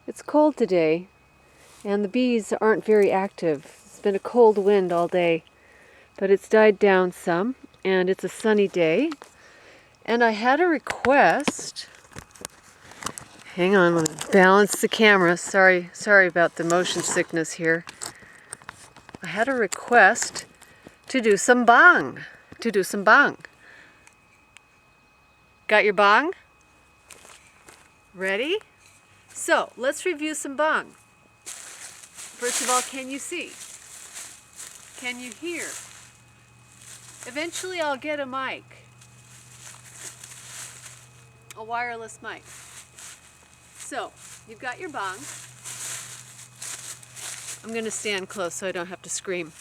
It's cold today, and the bees aren't very active. It's been a cold wind all day, but it's died down some, and it's a sunny day. And I had a request. Hang on, let me balance the camera. Sorry about the motion sickness here. I had a request to do some bang. Got your bang? Ready? So, let's review some bang. First of all, can you see? Can you hear? Eventually I'll get a mic. A wireless mic. So, you've got your bang. I'm going to stand close so I don't have to scream.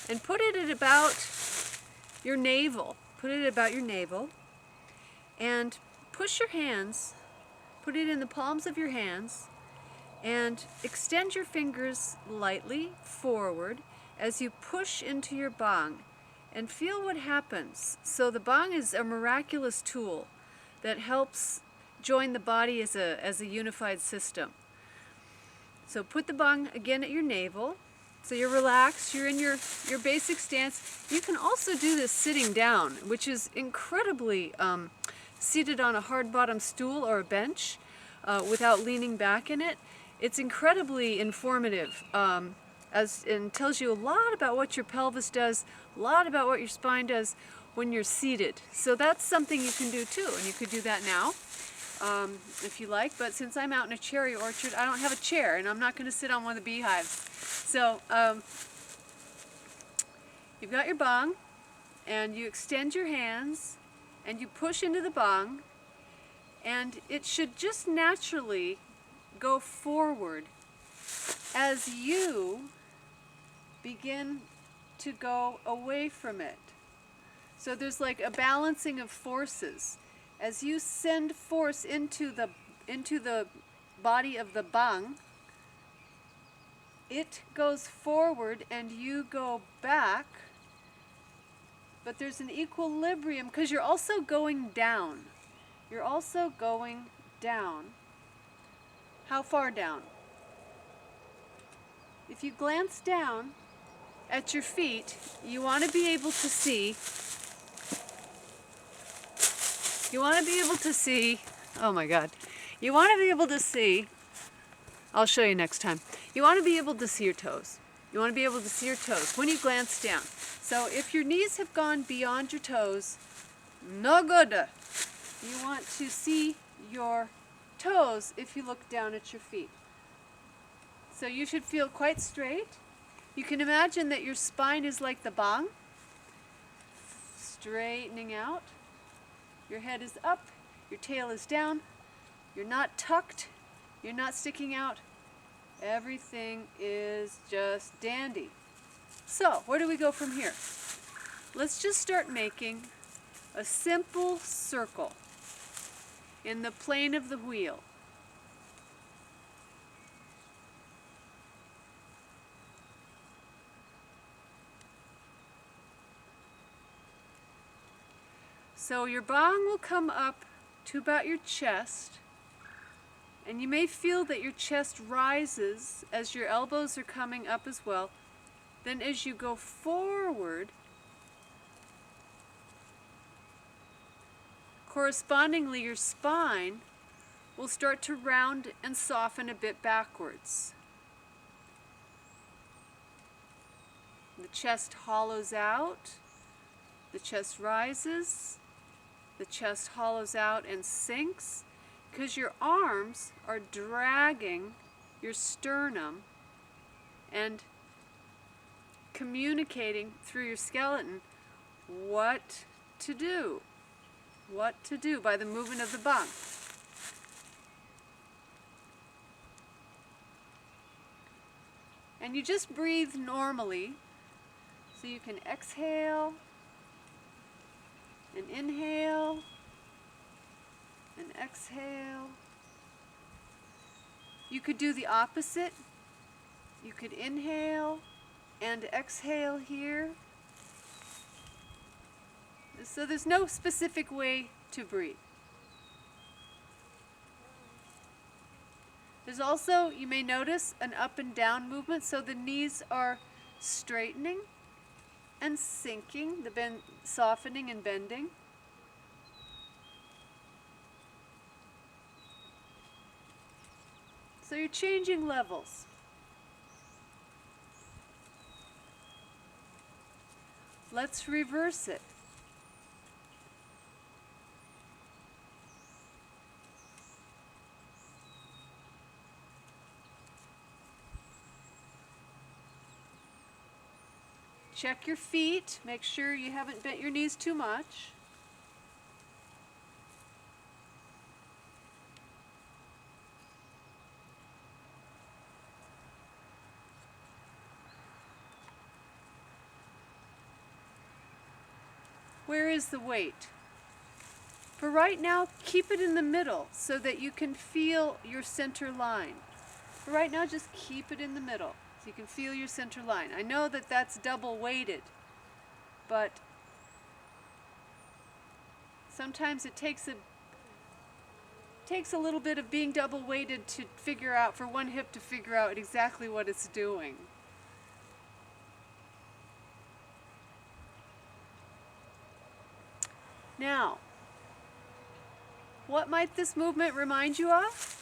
And put it at about your navel. Put it about your navel. And push your hands, put it in the palms of your hands, and extend your fingers lightly forward as you push into your bang. And feel what happens. So the bang is a miraculous tool that helps join the body as a unified system. So put the bang again at your navel. So you're relaxed, you're in your basic stance. You can also do this sitting down, which is incredibly seated on a hard bottom stool or a bench without leaning back in it. It's incredibly informative and tells you a lot about what your pelvis does, a lot about what your spine does when you're seated. So that's something you can do too, and you could do that now if you like. But since I'm out in a cherry orchard, I don't have a chair, and I'm not going to sit on one of the beehives. So you've got your bang, and you extend your hands, and you push into the bang, and it should just naturally go forward as you begin to go away from it. So there's like a balancing of forces. As you send force into the body of the bang, it goes forward and you go back, but there's an equilibrium because you're also going down. You're also going down. How far down? If you glance down at your feet, you want to be able to see. Oh my God. You want to be able to see. I'll show you next time. You want to be able to see your toes. You want to be able to see your toes when you glance down. So if your knees have gone beyond your toes, no good. You want to see your toes if you look down at your feet. So you should feel quite straight. You can imagine that your spine is like the bang, straightening out. Your head is up, your tail is down, you're not tucked, you're not sticking out. Everything is just dandy. So, where do we go from here? Let's just start making a simple circle in the plane of the wheel. So your bang will come up to about your chest, and you may feel that your chest rises as your elbows are coming up as well. Then as you go forward, correspondingly your spine will start to round and soften a bit backwards. The chest hollows out, the chest rises, the chest hollows out and sinks because your arms are dragging your sternum and communicating through your skeleton what to do by the movement of the bang. And you just breathe normally, so you can exhale and inhale and exhale. You could do the opposite. You could inhale and exhale here. So there's no specific way to breathe. There's also, you may notice, an up and down movement, so the knees are straightening and sinking, softening and bending. So you're changing levels. Let's reverse it. Check your feet. Make sure you haven't bent your knees too much. Where is the weight? For right now, keep it in the middle so that you can feel your center line. For right now, just keep it in the middle so you can feel your center line. I know that that's double weighted, but sometimes it takes a little bit of being double weighted to figure out, for one hip to figure out exactly what it's doing. Now, what might this movement remind you of?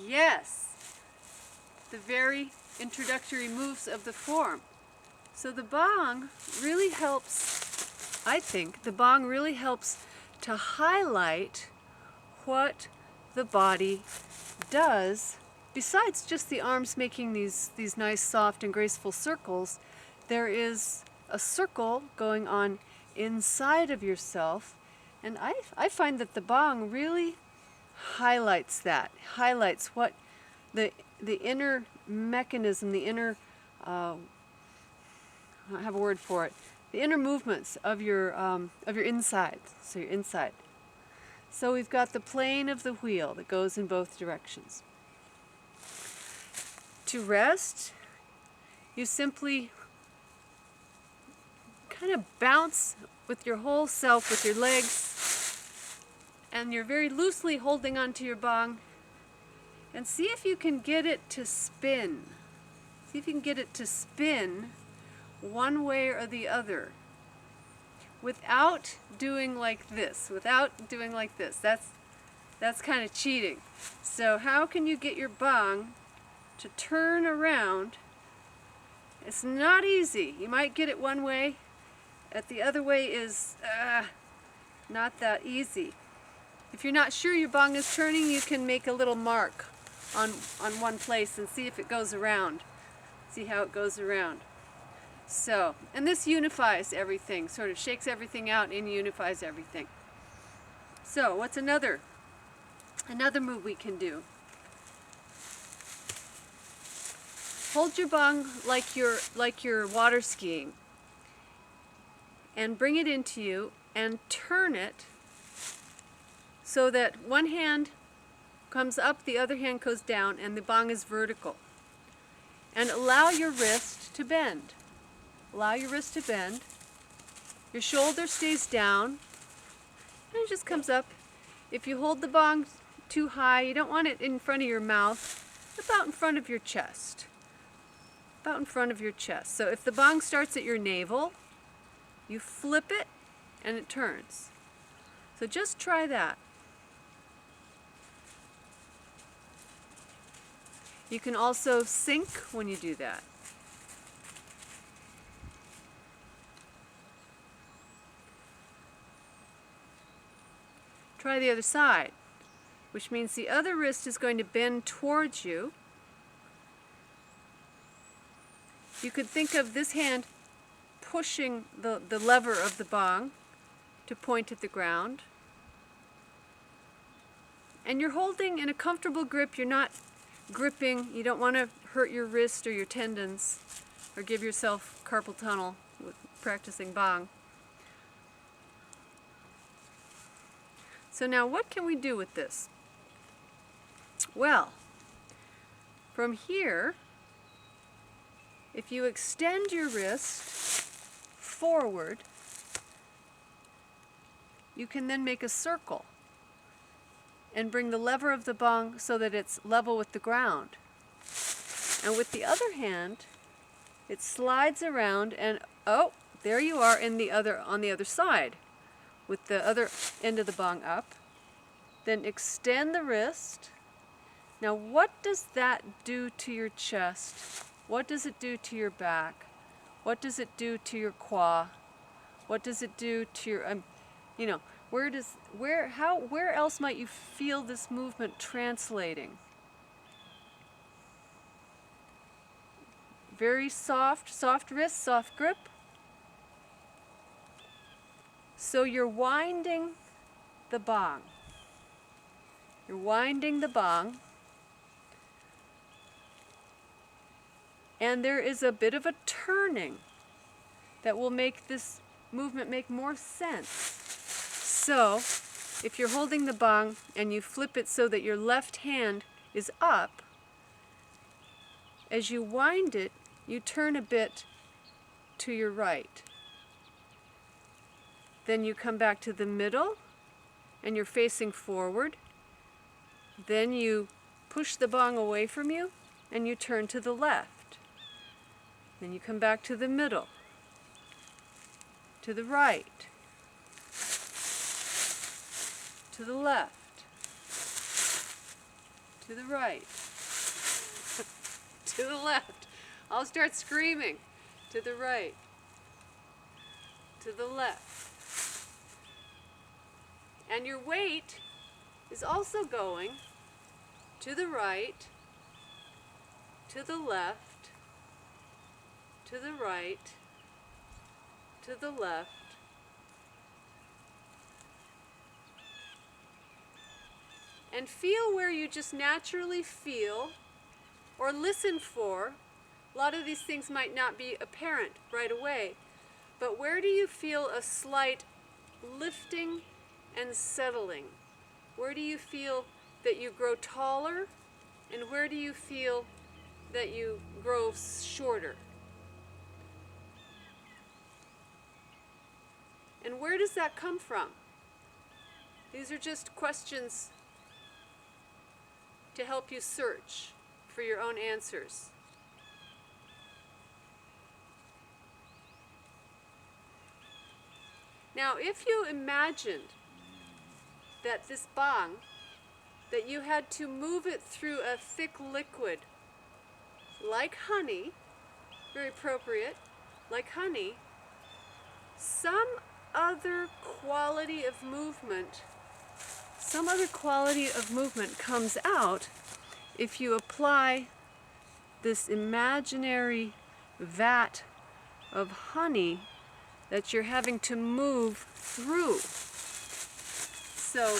Yes, the very introductory moves of the form. So the bong really helps, I think, the bong really helps to highlight what the body does. Besides just the arms making these nice, soft, and graceful circles, there is a circle going on inside of yourself, and I find that the bong really highlights that, highlights what the inner mechanism, the inner, I don't have a word for it, the inner movements of your inside, so your inside. So we've got the plane of the wheel that goes in both directions. To rest, you simply kind of bounce with your whole self, with your legs, and you're very loosely holding onto your bong, and see if you can get it to spin. See if you can get it to spin one way or the other without doing like this, That's kind of cheating. So how can you get your bong to turn around? It's not easy. You might get it one way, the other way is not that easy. If you're not sure your bong is turning, you can make a little mark on one place and see if it goes around. See how it goes around. So, and this unifies everything, sort of shakes everything out and unifies everything. So, what's another move we can do? Hold your bong like you're water skiing, and bring it into you and turn it so that one hand comes up, the other hand goes down, and the bong is vertical. And allow your wrist to bend. Allow your wrist to bend. Your shoulder stays down, and it just comes up. If you hold the bong too high, you don't want it in front of your mouth, about in front of your chest. About in front of your chest. So if the bong starts at your navel, you flip it and it turns. So just try that. You can also sink when you do that. Try the other side, which means the other wrist is going to bend towards you. You could think of this hand pushing the lever of the bong to point at the ground. And you're holding in a comfortable grip. You're not gripping. You don't want to hurt your wrist or your tendons or give yourself carpal tunnel with practicing bong. So now what can we do with this? Well, from here, if you extend your wrist forward, you can then make a circle and bring the lever of the bong so that it's level with the ground. And with the other hand, it slides around and, oh, there you are on the other side with the other end of the bong up. Then extend the wrist. Now what does that do to your chest? What does it do to your back? What does it do to your quad? What does it do to your, where else might you feel this movement translating? Very soft wrist, soft grip. So you're winding the bong. You're winding the bong. And there is a bit of a turning that will make this movement make more sense. So, if you're holding the bong and you flip it so that your left hand is up, as you wind it, you turn a bit to your right. Then you come back to the middle and you're facing forward. Then you push the bong away from you and you turn to the left. Then you come back to the middle, to the right, to the left, to the right, to the left. I'll start screaming. To the right, to the left. And your weight is also going to the right, to the left, to the right, to the left, and feel where you just naturally feel or listen for. A lot of these things might not be apparent right away, but where do you feel a slight lifting and settling? Where do you feel that you grow taller, and where do you feel that you grow shorter? And where does that come from? These are just questions to help you search for your own answers. Now, if you imagined that this bong, that you had to move it through a thick liquid, like honey, very appropriate, like honey, some other quality of movement comes out if you apply this imaginary vat of honey that you're having to move through. So,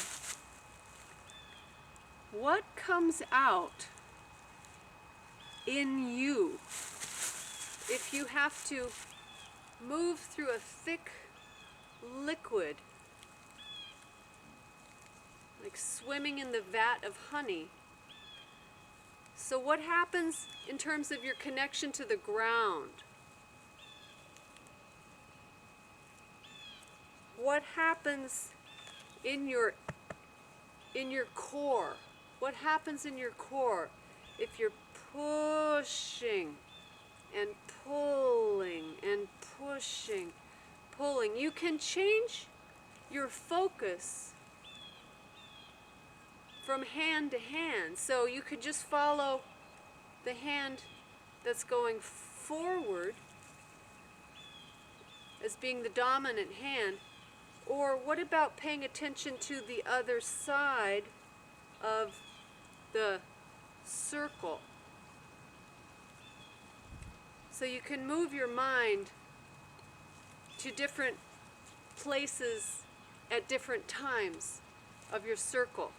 what comes out in you if you have to move through a thick liquid, like swimming in the vat of honey? So what happens in terms of your connection to the ground? What happens in your core? What happens in your core if you're pushing and pulling and pushing, pulling? You can change your focus from hand to hand. So you could just follow the hand that's going forward as being the dominant hand. Or what about paying attention to the other side of the circle? So you can move your mind to different places at different times of your circle.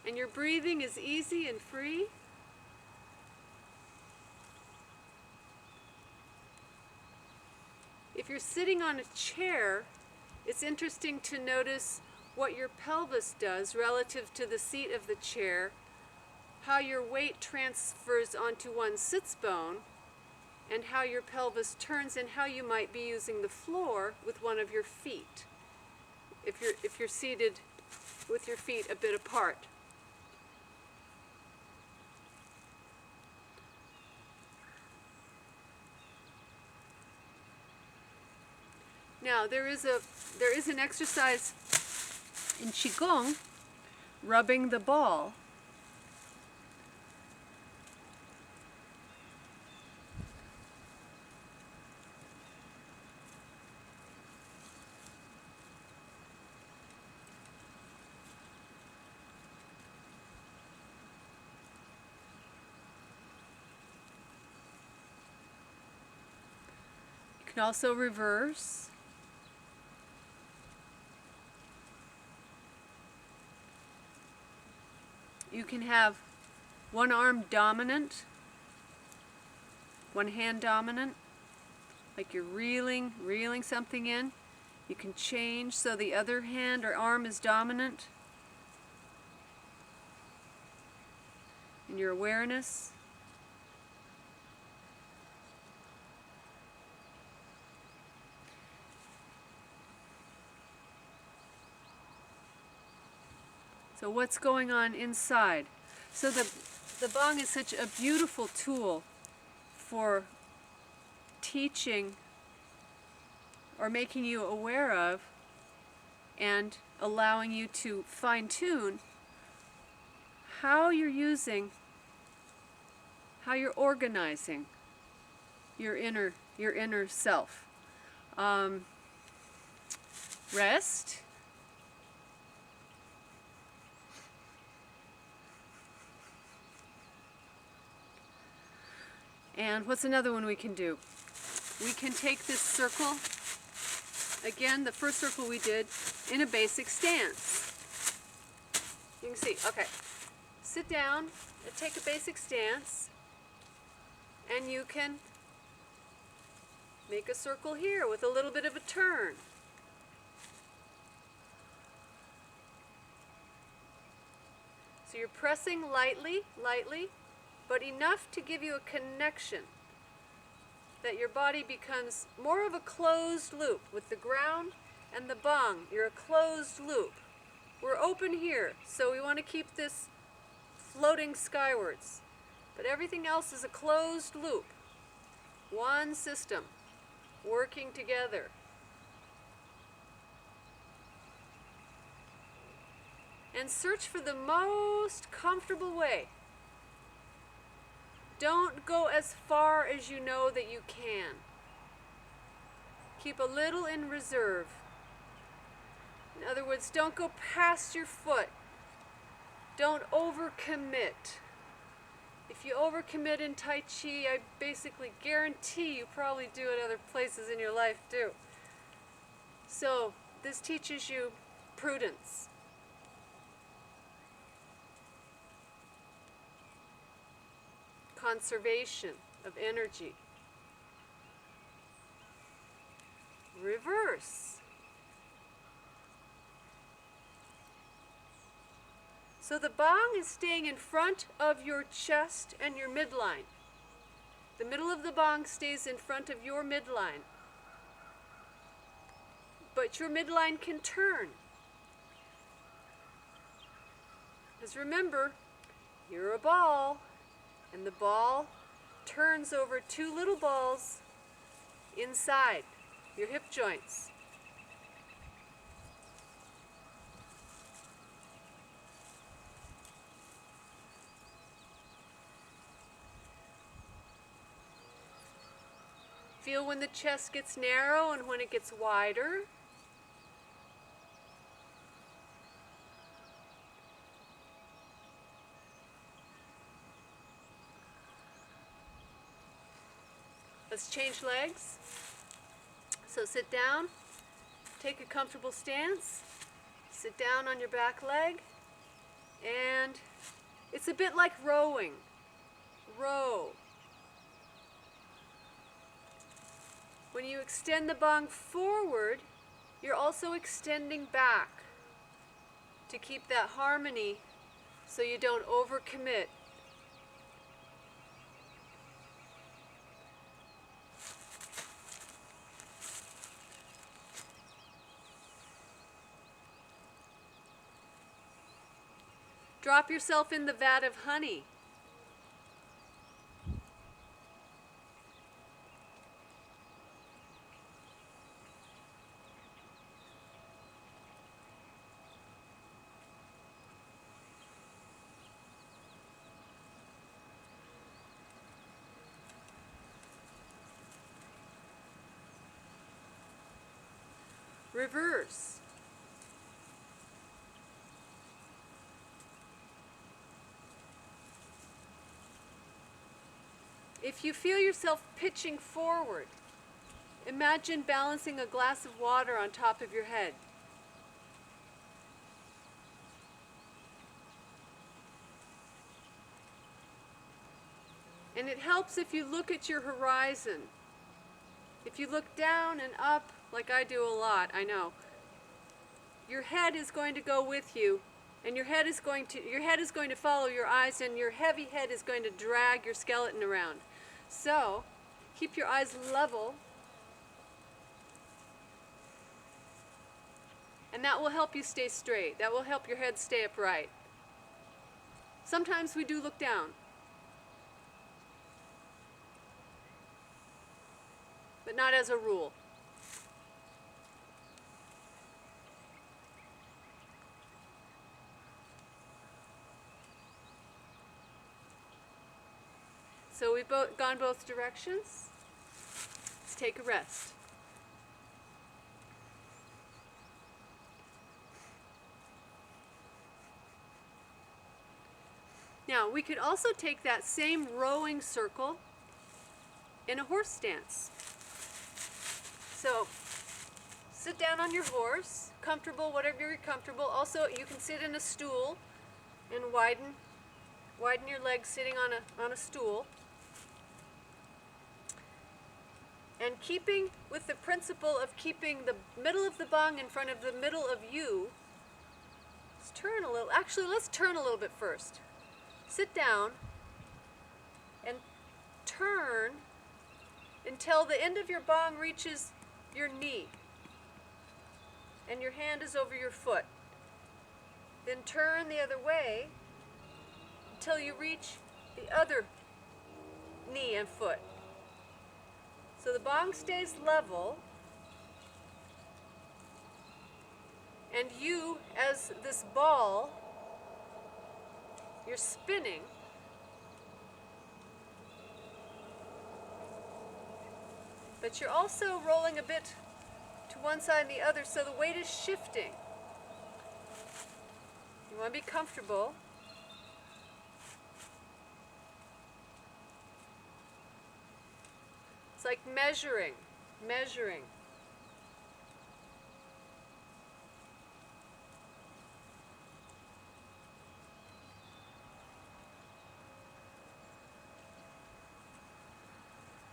And your breathing is easy and free. If you're sitting on a chair, it's interesting to notice what your pelvis does relative to the seat of the chair, how your weight transfers onto one's sits bone, and how your pelvis turns, and how you might be using the floor with one of your feet, if you're seated with your feet a bit apart. Now there is an exercise in Qigong, rubbing the ball. You can also reverse. You can have one arm dominant, one hand dominant, like you're reeling something in. You can change so the other hand or arm is dominant in your awareness. So what's going on inside? So the bong is such a beautiful tool for teaching or making you aware of and allowing you to fine-tune how you're using, how you're organizing your inner self. Rest. And what's another one we can do? We can take this circle, again, the first circle we did, in a basic stance. You can see, okay, sit down and take a basic stance, and you can make a circle here with a little bit of a turn. So you're pressing lightly, but enough to give you a connection that your body becomes more of a closed loop with the ground and the bong. You're a closed loop. We're open here, so we want to keep this floating skywards. But everything else is a closed loop. One system working together. And search for the most comfortable way. Don't go as far as you know that you can. Keep a little in reserve. In other words, don't go past your foot. Don't overcommit. If you overcommit in Tai Chi, I basically guarantee you probably do it other places in your life too. So this teaches you prudence. Conservation of energy. Reverse. So the bong is staying in front of your chest and your midline. The middle of the bong stays in front of your midline. But your midline can turn. Because remember, you're a ball. And the ball turns over two little balls inside your hip joints. Feel when the chest gets narrow and when it gets wider. Let's change legs. So sit down, take a comfortable stance, sit down on your back leg, and it's a bit like rowing. Row. When you extend the bong forward, you're also extending back to keep that harmony so you don't overcommit Drop yourself in the vat of honey. Reverse. If you feel yourself pitching forward, imagine balancing a glass of water on top of your head. And it helps if you look at your horizon. If you look down and up, like I do a lot, I know, your head is going to go with you, and your head is going to follow your eyes, and your heavy head is going to drag your skeleton around. So, keep your eyes level, and that will help you stay straight. That will help your head stay upright. Sometimes we do look down, but not as a rule. So we've gone both directions. Let's take a rest. Now, we could also take that same rowing circle in a horse stance. So, sit down on your horse, comfortable, whatever you're comfortable. Also, you can sit in a stool and widen your legs sitting on a stool. And keeping with the principle of keeping the middle of the bong in front of the middle of you, let's turn a little. Actually, let's turn a little bit first. Sit down and turn until the end of your bong reaches your knee and your hand is over your foot. Then turn the other way until you reach the other knee and foot. So the bong stays level, and you, as this ball, you're spinning, but you're also rolling a bit to one side and the other, so the weight is shifting. You want to be comfortable. It's like measuring.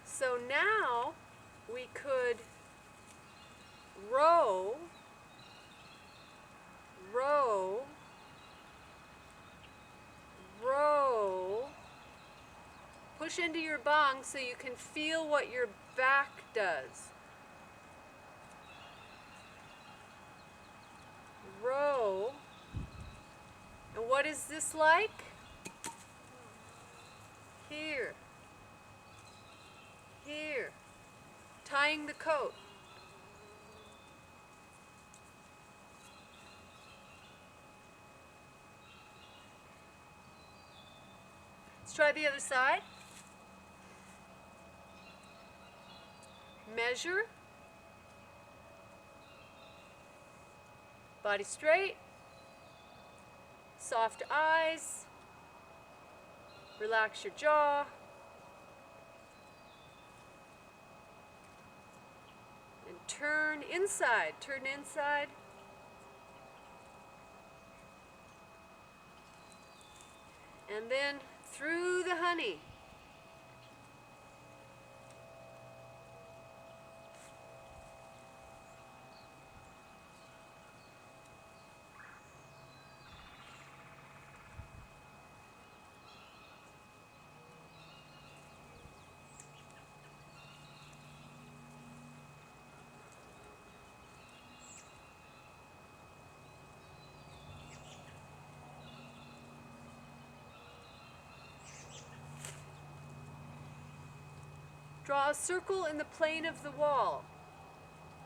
So now we could row, push into your bong so you can feel what your back does. Row. And what is this like? Here. Tying the coat. Let's try the other side. Measure. Body straight. Soft eyes. Relax your jaw. And turn inside. And then through the honey. Draw a circle in the plane of the wall,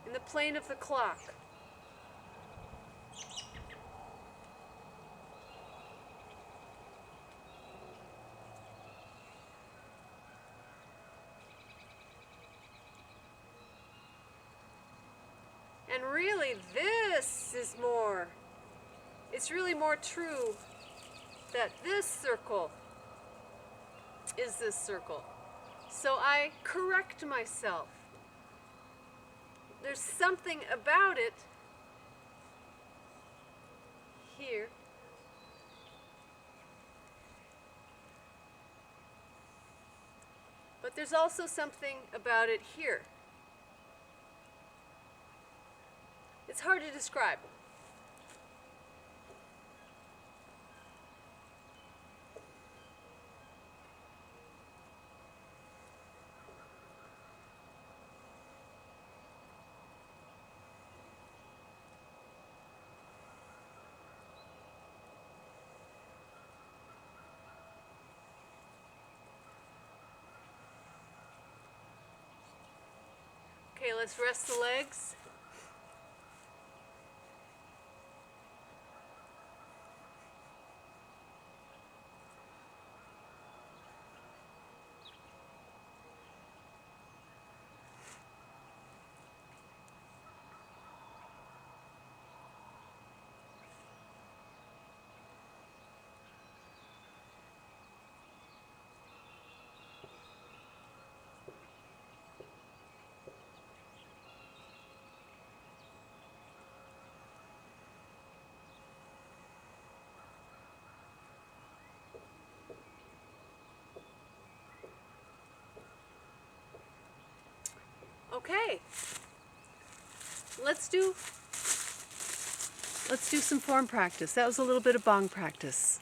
in the plane of the clock. And really, it's really more true that this circle is this circle. So I correct myself. There's something about it here. But there's also something about it here. It's hard to describe. Okay, let's rest the legs. Okay, let's do some form practice. That was a little bit of bong practice.